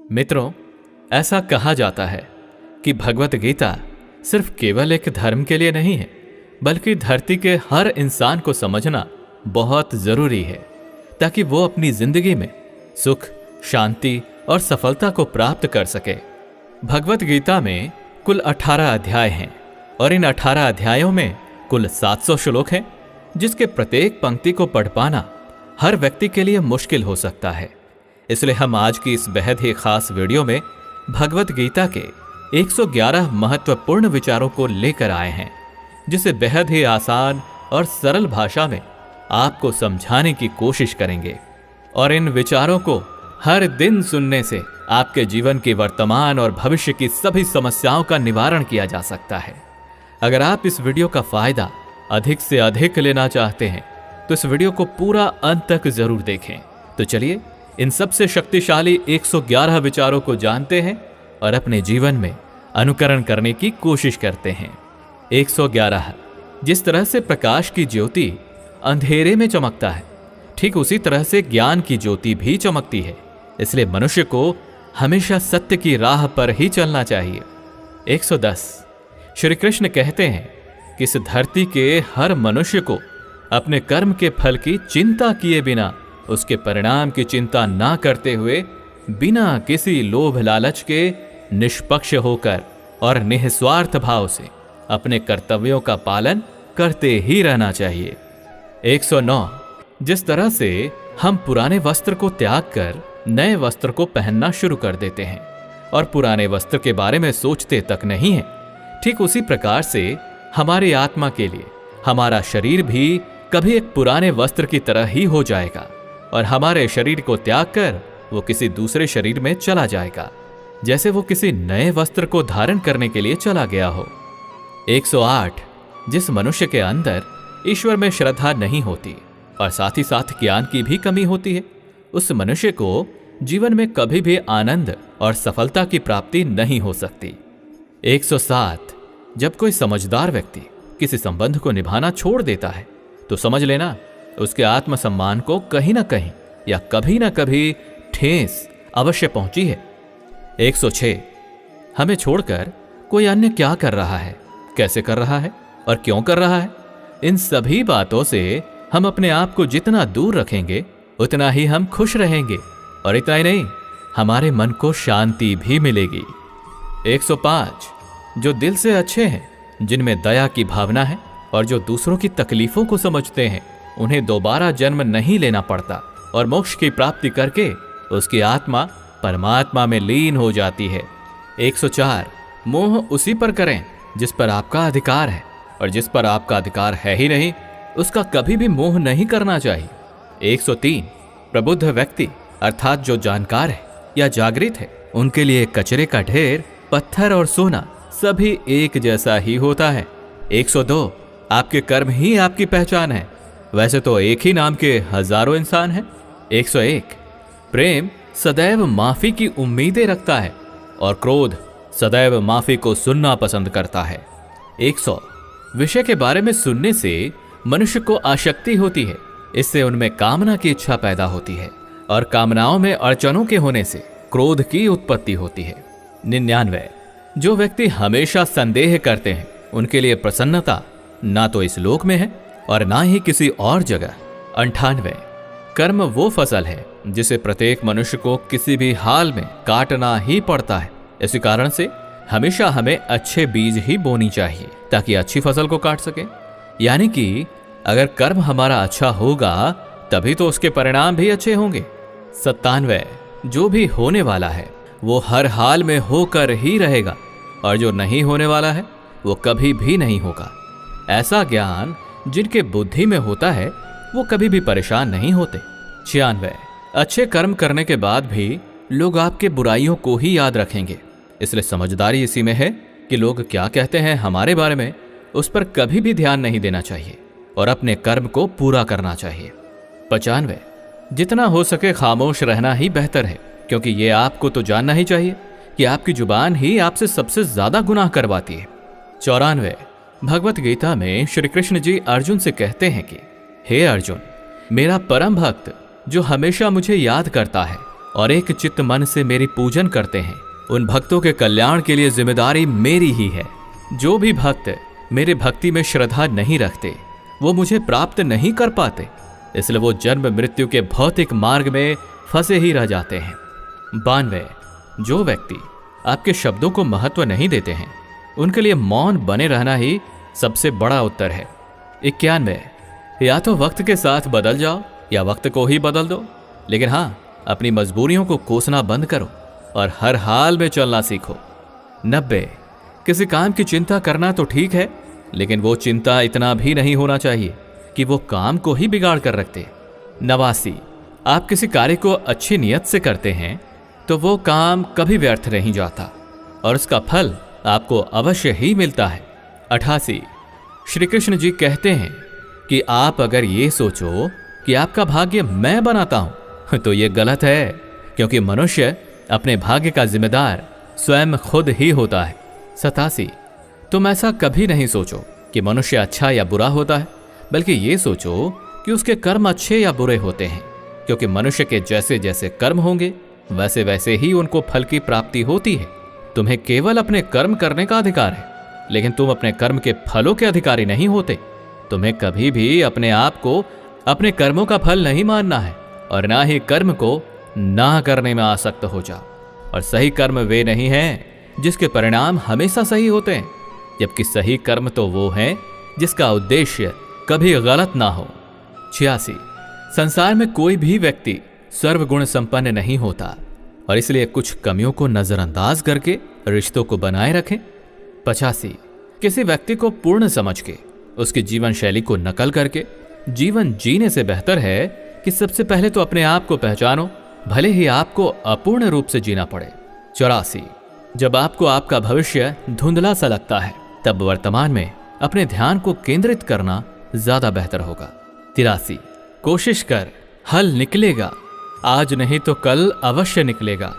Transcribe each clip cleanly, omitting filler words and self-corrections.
मित्रों, ऐसा कहा जाता है कि भगवत गीता सिर्फ केवल एक धर्म के लिए नहीं है, बल्कि धरती के हर इंसान को समझना बहुत जरूरी है, ताकि वो अपनी जिंदगी में सुख, शांति और सफलता को प्राप्त कर सके। भगवत गीता में कुल 18 अध्याय हैं और इन 18 अध्यायों में कुल 700 श्लोक हैं, जिसके प्रत्येक पंक्ति को पढ़ पाना हर व्यक्ति के लिए मुश्किल हो सकता है। इसलिए हम आज की इस बेहद ही खास वीडियो में भगवत गीता के 111 महत्वपूर्ण विचारों को लेकर आए हैं, जिसे बेहद ही आसान और सरल भाषा में आपको समझाने की कोशिश करेंगे। और इन विचारों को हर दिन सुनने से आपके जीवन की वर्तमान और भविष्य की सभी समस्याओं का निवारण किया जा सकता है। अगर आप इस वीडियो का फायदा अधिक से अधिक लेना चाहते हैं तो इस वीडियो को पूरा अंत तक जरूर देखें। तो चलिए इन सबसे शक्तिशाली 111 विचारों को जानते हैं और अपने जीवन में अनुकरण करने की कोशिश करते हैं। 111। जिस तरह से प्रकाश की ज्योति अंधेरे में चमकता है, ठीक उसी तरह से ज्ञान की ज्योति भी चमकती है। इसलिए मनुष्य को हमेशा सत्य की राह पर ही चलना चाहिए। 110। श्री कृष्ण कहते हैं कि इस धरती के हर मनुष्य को अपने कर्म के फल की चिंता किए बिना, उसके परिणाम की चिंता ना करते हुए, बिना किसी लोभ लालच के निष्पक्ष होकर और निस्वार्थ भाव से अपने कर्तव्यों का पालन करते ही रहना चाहिए। 109। जिस तरह से हम पुराने वस्त्र को त्याग कर नए वस्त्र को पहनना शुरू कर देते हैं और पुराने वस्त्र के बारे में सोचते तक नहीं है, ठीक उसी प्रकार से हमारी आत्मा के लिए हमारा शरीर भी कभी एक पुराने वस्त्र की तरह ही हो जाएगा और हमारे शरीर को त्याग कर वो किसी दूसरे शरीर में चला जाएगा, जैसे वो किसी नए वस्त्र को धारण करने के लिए चला गया हो। 108। जिस मनुष्य के अंदर ईश्वर में श्रद्धा नहीं होती और साथ ही साथ ज्ञान की भी कमी होती है, उस मनुष्य को जीवन में कभी भी आनंद और सफलता की प्राप्ति नहीं हो सकती। 107। जब कोई समझदार व्यक्ति किसी संबंध को निभाना छोड़ देता है तो समझ लेना उसके आत्मसम्मान को कहीं ना कहीं या कभी ना कभी ठेस अवश्य पहुंची है। 106। हमें छोड़कर कोई अन्य क्या कर रहा है, कैसे कर रहा है और क्यों कर रहा है, इन सभी बातों से हम अपने आप को जितना दूर रखेंगे उतना ही हम खुश रहेंगे और इतना ही नहीं, हमारे मन को शांति भी मिलेगी। 105। जो दिल से अच्छे हैं, जिनमें दया की भावना है और जो दूसरों की तकलीफों को समझते हैं, उन्हें दोबारा जन्म नहीं लेना पड़ता और मोक्ष की प्राप्ति करके उसकी आत्मा परमात्मा में लीन हो जाती है। 104। मोह उसी पर करें जिस पर आपका अधिकार है, और जिस पर आपका अधिकार है ही नहीं उसका कभी भी मोह नहीं करना चाहिए। 103। प्रबुद्ध व्यक्ति अर्थात जो जानकार है या जागृत है, उनके लिए कचरे का ढेर, पत्थर और सोना सभी एक जैसा ही होता है। 102। आपके कर्म ही आपकी पहचान है, वैसे तो एक ही नाम के हजारों इंसान हैं। 101। प्रेम सदैव माफी की उम्मीदें रखता है और क्रोध सदैव माफी को सुनना पसंद करता है। 100। विषय के बारे में सुनने से मनुष्य को आसक्ति होती है, इससे उनमें कामना की इच्छा पैदा होती है और कामनाओं में अड़चनों के होने से क्रोध की उत्पत्ति होती है। 99। जो व्यक्ति हमेशा संदेह करते हैं, उनके लिए प्रसन्नता ना तो इस लोक में है और ना ही किसी और जगह। 98। कर्म वो फसल है जिसे प्रत्येक मनुष्य को किसी भी हाल में काटना ही पड़ता है। इसी कारण से हमेशा हमें अच्छे बीज ही बोनी चाहिए ताकि अच्छी फसल को काट सके। यानी कि अगर कर्म हमारा अच्छा होगा तभी तो उसके परिणाम भी अच्छे होंगे। 97। जो भी होने वाला है वो हर हाल में होकर ही रहेगा और जो नहीं होने वाला है वो कभी भी नहीं होगा। ऐसा ज्ञान जिनके बुद्धि में होता है वो कभी भी परेशान नहीं होते। 96। अच्छे कर्म करने के बाद भी लोग आपके बुराइयों को ही याद रखेंगे, इसलिए समझदारी इसी में है कि लोग क्या कहते हैं हमारे बारे में, उस पर कभी भी ध्यान नहीं देना चाहिए और अपने कर्म को पूरा करना चाहिए। 95। जितना हो सके खामोश रहना ही बेहतर है, क्योंकि ये आपको तो जानना ही चाहिए कि आपकी जुबान ही आपसे सबसे ज्यादा गुनाह करवाती है। 94। भगवत गीता में श्री कृष्ण जी अर्जुन से कहते हैं कि हे अर्जुन, मेरा परम भक्त जो हमेशा मुझे याद करता है और एक चित्त मन से मेरी पूजन करते हैं, उन भक्तों के कल्याण के लिए जिम्मेदारी मेरी ही है। जो भी भक्त मेरे भक्ति में श्रद्धा नहीं रखते वो मुझे प्राप्त नहीं कर पाते, इसलिए वो जन्म मृत्यु के भौतिक मार्ग में फंसे ही रह जाते हैं। 92, जो व्यक्ति आपके शब्दों को महत्व नहीं देते हैं उनके लिए मौन बने रहना ही सबसे बड़ा उत्तर है। 91, या तो वक्त के साथ बदल जाओ या वक्त को ही बदल दो, लेकिन हाँ, अपनी मजबूरियों को कोसना बंद करो और हर हाल में चलना सीखो। 90, किसी काम की चिंता करना तो ठीक है, लेकिन वो चिंता इतना भी नहीं होना चाहिए कि वो काम को ही बिगाड़ कर रखते। 89, आप किसी कार्य को अच्छी नियत से करते हैं तो वो काम कभी व्यर्थ नहीं जाता और उसका फल आपको अवश्य ही मिलता है। 88, श्री कृष्ण जी कहते हैं कि आप अगर ये सोचो कि आपका भाग्य मैं बनाता हूं तो ये गलत है, क्योंकि मनुष्य अपने भाग्य का जिम्मेदार स्वयं खुद ही होता है। 87, तुम ऐसा कभी नहीं सोचो कि मनुष्य अच्छा या बुरा होता है, बल्कि ये सोचो कि उसके कर्म अच्छे या बुरे होते हैं, क्योंकि मनुष्य के जैसे जैसे कर्म होंगे वैसे वैसे ही उनको फल की प्राप्ति होती है। तुम्हें केवल अपने कर्म करने का अधिकार है, लेकिन तुम अपने कर्म के फलों के अधिकारी नहीं होते। तुम्हें कभी भी अपने आप को अपने कर्मों का फल नहीं मानना है और ना ही कर्म को ना करने में आसक्त हो जाओ। और सही कर्म वे नहीं हैं जिसके परिणाम हमेशा सही होते हैं, जबकि सही कर्म तो वो हैं जिसका उद्देश्य कभी गलत ना हो। 86, संसार में कोई भी व्यक्ति सर्वगुण संपन्न नहीं होता और इसलिए कुछ कमियों को नजरअंदाज करके रिश्तों को बनाए रखें। 85, किसी व्यक्ति को पूर्ण समझ के उसकी जीवन शैली को नकल करके जीवन जीने से बेहतर है कि सबसे पहले तो अपने आप को पहचानो, भले ही आपको अपूर्ण रूप से जीना पड़े। 84, जब आपको आपका भविष्य धुंधला सा लगता है तब वर्तमान में अपने ध्यान को केंद्रित करना ज्यादा बेहतर होगा। 83, कोशिश कर, हल निकलेगा, आज नहीं तो कल अवश्य निकलेगा।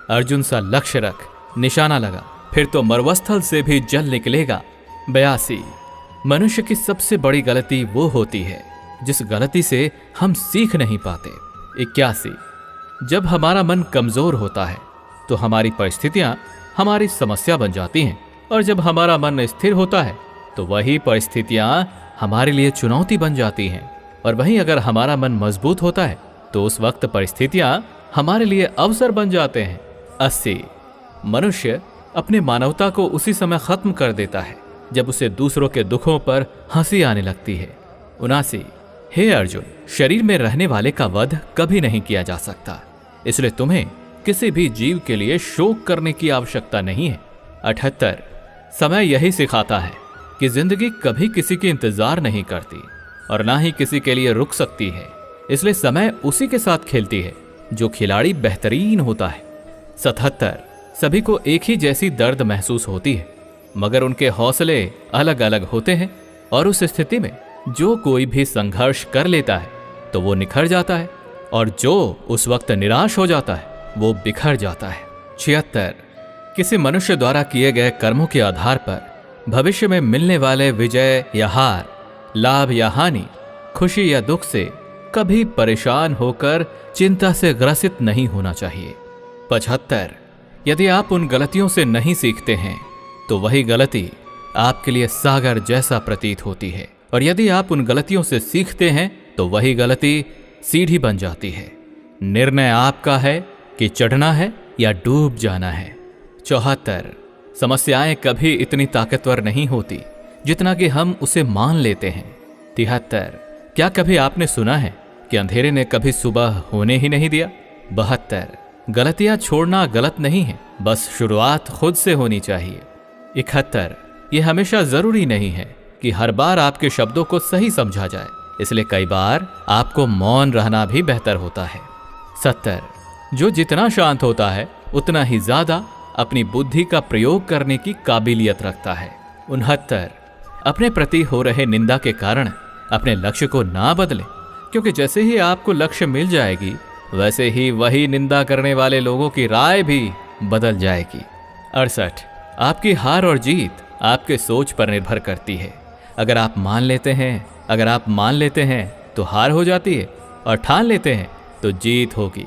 अर्जुन सा लक्ष्य रख, निशाना लगा, फिर तो मरुस्थल से भी जल निकलेगा। 82, मनुष्य की सबसे बड़ी गलती वो होती है जिस गलती से हम सीख नहीं पाते। 81, जब हमारा मन कमजोर होता है तो हमारी परिस्थितियां हमारी समस्या बन जाती हैं, और जब हमारा मन स्थिर होता है तो वही परिस्थितियां हमारे लिए चुनौती बन जाती हैं, और वहीं अगर हमारा मन मजबूत होता है तो उस वक्त परिस्थितियां हमारे लिए अवसर बन जाते हैं। 80, मनुष्य अपनी मानवता को उसी समय खत्म कर देता है जब उसे दूसरों के दुखों पर हंसी आने लगती है। 79, हे अर्जुन, शरीर में रहने वाले का वध कभी नहीं किया जा सकता, इसलिए तुम्हें किसी भी जीव के लिए शोक करने की आवश्यकता नहीं है। 78, समय यही सिखाता है कि जिंदगी कभी किसी के इंतजार नहीं करती और ना ही किसी के लिए रुक सकती है, इसलिए समय उसी के साथ खेलती है जो खिलाड़ी बेहतरीन होता है। 77, सभी को एक ही जैसी दर्द महसूस होती है, मगर उनके हौसले अलग अलग होते हैं, और उस स्थिति में जो कोई भी संघर्ष कर लेता है तो वो निखर जाता है, और जो उस वक्त निराश हो जाता है वो बिखर जाता है। 76, किसी मनुष्य द्वारा किए गए कर्मों के आधार पर भविष्य में मिलने वाले विजय या हार, लाभ या हानि, खुशी या दुख से कभी परेशान होकर चिंता से ग्रसित नहीं होना चाहिए। 75, यदि आप उन गलतियों से नहीं सीखते हैं तो वही गलती आपके लिए सागर जैसा प्रतीत होती है, और यदि आप उन गलतियों से सीखते हैं तो वही गलती सीढ़ी बन जाती है। निर्णय आपका है कि चढ़ना है या डूब जाना है। 74, समस्याएं कभी इतनी ताकतवर नहीं होती जितना कि हम उसे मान लेते हैं। 73, क्या कभी आपने सुना है कि अंधेरे ने कभी सुबह होने ही नहीं दिया। 72, गलतियां छोड़ना गलत नहीं है, बस शुरुआत खुद से होनी चाहिए। 71, यह हमेशा जरूरी नहीं है कि हर बार आपके शब्दों को सही समझा जाए, इसलिए कई बार आपको मौन रहना भी बेहतर होता है। 70, जो जितना शांत होता है उतना ही ज्यादा अपनी बुद्धि का प्रयोग करने की काबिलियत रखता है। 69, अपने प्रति हो रहे निंदा के कारण अपने लक्ष्य को ना बदलें, क्योंकि जैसे ही आपको लक्ष्य मिल जाएगी वैसे ही वही निंदा करने वाले लोगों की राय भी बदल जाएगी। 68, आपकी हार और जीत आपके सोच पर निर्भर करती है। अगर आप मान लेते हैं तो हार हो जाती है, और ठान लेते हैं तो जीत होगी।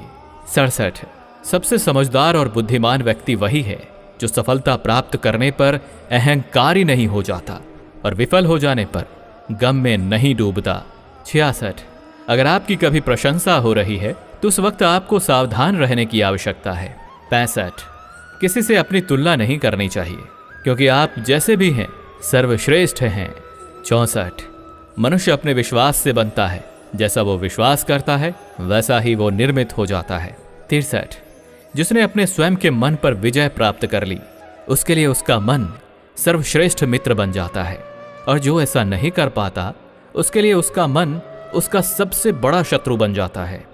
67, सबसे समझदार और बुद्धिमान व्यक्ति वही है जो सफलता प्राप्त करने पर अहंकारी नहीं हो जाता और विफल हो जाने पर गम में नहीं डूबता। 66। अगर आपकी कभी प्रशंसा हो रही है तो उस वक्त आपको सावधान रहने की आवश्यकता है। 65। किसी से अपनी तुलना नहीं करनी चाहिए क्योंकि आप जैसे भी हैं सर्वश्रेष्ठ हैं। 64। मनुष्य अपने विश्वास से बनता है, जैसा वो विश्वास करता है वैसा ही वो निर्मित हो जाता है। 63। जिसने अपने स्वयं के मन पर विजय प्राप्त कर ली उसके लिए उसका मन सर्वश्रेष्ठ मित्र बन जाता है, और जो ऐसा नहीं कर पाता उसके लिए उसका मन उसका सबसे बड़ा शत्रु बन जाता है।